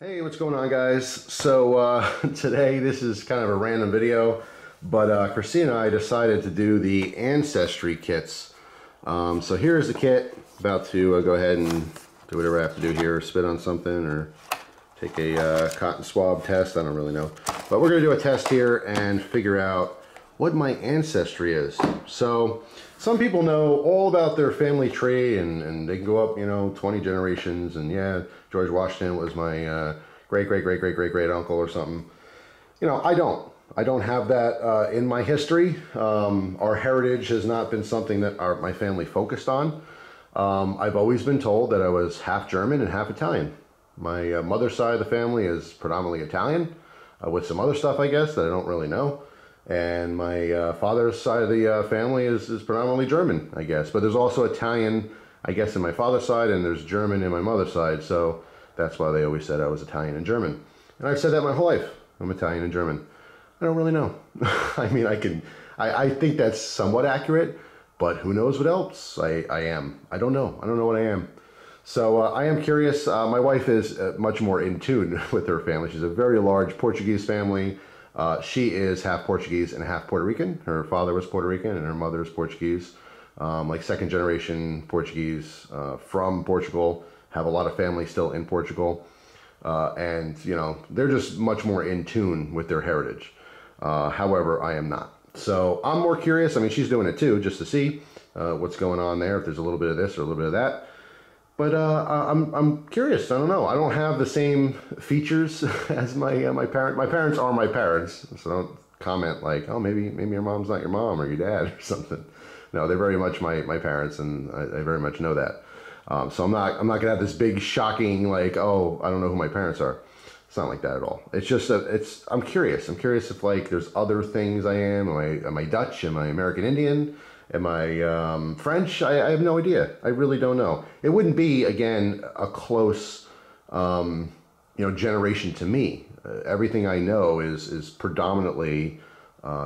Hey, what's going on, guys? So today this is kind of a random video, but Christina and I decided to do the Ancestry Kits. So here's the kit. About to go ahead and do whatever I have to do here, spit on something or take a cotton swab test. I don't really know. But we're going to do a test here and figure out what my ancestry is. So some people know all about their family tree and they can go up, 20 generations, and yeah, George Washington was my great uncle or something. I don't have that in my history. Our heritage has not been something that my family focused on. I've always been told that I was half German and half Italian. My mother's side of the family is predominantly Italian, with some other stuff, I guess, that I don't really know. And my father's side of the family is predominantly German, I guess. But there's also Italian, I guess, in my father's side, and there's German in my mother's side. So that's why they always said I was Italian and German. And I've said that my whole life. I'm Italian and German. I don't really know. I mean, I think that's somewhat accurate, but who knows what else I am. I don't know. I don't know what I am. So I am curious. My wife is much more in tune with her family. She's a very large Portuguese family. She is half Portuguese and half Puerto Rican. Her father was Puerto Rican and her mother is Portuguese. Like second generation Portuguese from Portugal. Have a lot of family still in Portugal. And, they're just much more in tune with their heritage. However, I am not. So I'm more curious. I mean, she's doing it too, just to see what's going on there, if there's a little bit of this or a little bit of that. But I'm curious. I don't know. I don't have the same features as my parents. My parents are my parents, so don't comment like, oh, maybe your mom's not your mom or your dad or something. No, they're very much my parents, and I very much know that. So I'm not gonna have this big shocking like, oh, I don't know who my parents are. It's not like that at all. It's just I'm curious. I'm curious if like there's other things I am. Am I Dutch? Am I American Indian? Am I French? I have no idea. I really don't know. It wouldn't be, again, a close, generation to me. Everything I know is predominantly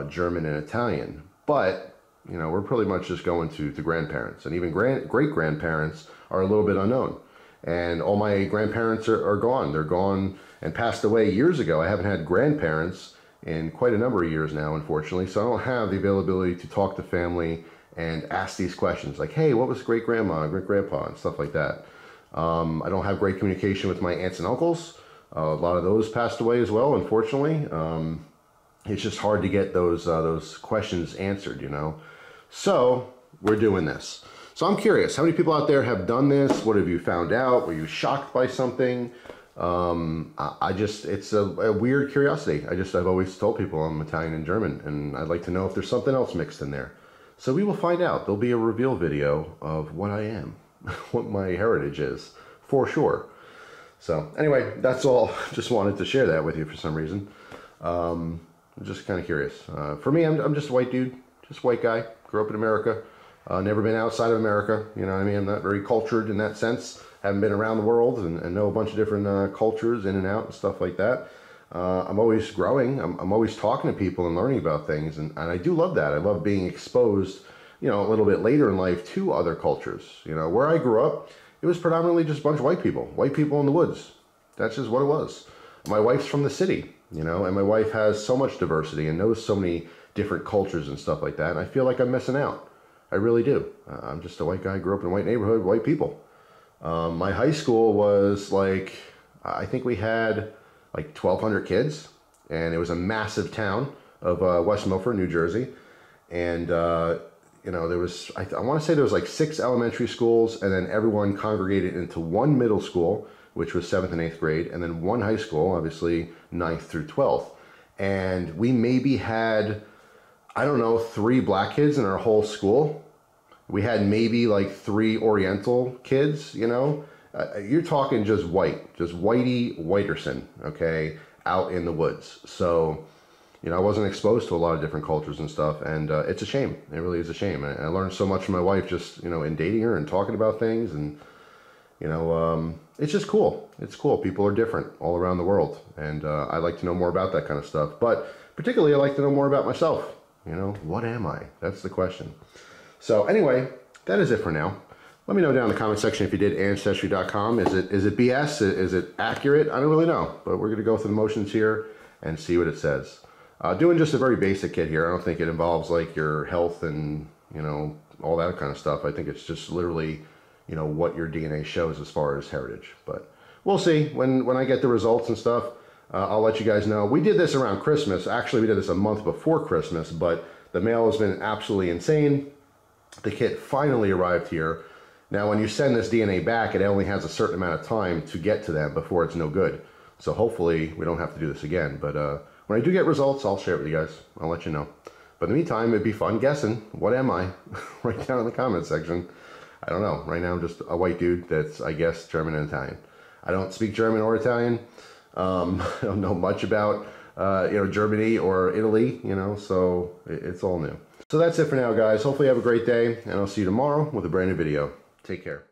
German and Italian. But, we're pretty much just going to grandparents. And even great-grandparents are a little bit unknown. And all my grandparents are gone. They're gone and passed away years ago. I haven't had grandparents in quite a number of years now, unfortunately. So I don't have the availability to talk to family and ask these questions like, hey, what was great-grandma, great-grandpa, and stuff like that. I don't have great communication with my aunts and uncles. A lot of those passed away as well, unfortunately. It's just hard to get those questions answered, So we're doing this. So I'm curious, how many people out there have done this? What have you found out? Were you shocked by something? It's a weird curiosity. I've always told people I'm Italian and German, and I'd like to know if there's something else mixed in there. So we will find out. There'll be a reveal video of what I am, what my heritage is, for sure. So anyway, that's all. Just wanted to share that with you for some reason. I'm just kind of curious. For me, I'm just a white dude, just a white guy. Grew up in America. Never been outside of America. You know what I mean? I'm not very cultured in that sense. Haven't been around the world and know a bunch of different cultures in and out and stuff like that. I'm always growing. I'm always talking to people and learning about things. And I do love that. I love being exposed, a little bit later in life to other cultures. Where I grew up, it was predominantly just a bunch of white people in the woods. That's just what it was. My wife's from the city, and my wife has so much diversity and knows so many different cultures and stuff like that. And I feel like I'm missing out. I really do. I'm just a white guy, grew up in a white neighborhood, white people. My high school was like, I think we had like 1,200 kids, and it was a massive town of West Milford, New Jersey. And, there was, I want to say there was like 6 elementary schools, and then everyone congregated into one middle school, which was 7th and 8th grade, and then one high school, obviously 9th through 12th. And we maybe had, I don't know, 3 black kids in our whole school. We had maybe like 3 Oriental kids, you're talking just whitey whiterson, okay, out in the woods. So, I wasn't exposed to a lot of different cultures and stuff, and it's a shame. It really is a shame. I learned so much from my wife just, in dating her and talking about things, and, it's just cool. It's cool. People are different all around the world, and I like to know more about that kind of stuff. But particularly, I like to know more about myself. What am I? That's the question. So anyway, that is it for now. Let me know down in the comment section if you did Ancestry.com. Is it BS? Is it accurate? I don't really know, but we're going to go through the motions here and see what it says. Doing just a very basic kit here. I don't think it involves like your health and, you know, all that kind of stuff. I think it's just literally, you know, what your DNA shows as far as heritage. But we'll see when I get the results and stuff. I'll let you guys know. We did this around Christmas. Actually, we did this a month before Christmas, but the mail has been absolutely insane. The kit finally arrived here. Now, when you send this DNA back, it only has a certain amount of time to get to them before it's no good. So hopefully we don't have to do this again. But when I do get results, I'll share it with you guys. I'll let you know. But in the meantime, it'd be fun guessing. What am I? Write down in the comment section. I don't know. Right now, I'm just a white dude that's, I guess, German and Italian. I don't speak German or Italian. I don't know much about, you know, Germany or Italy, you know, so it's all new. So that's it for now, guys. Hopefully you have a great day, and I'll see you tomorrow with a brand new video. Take care.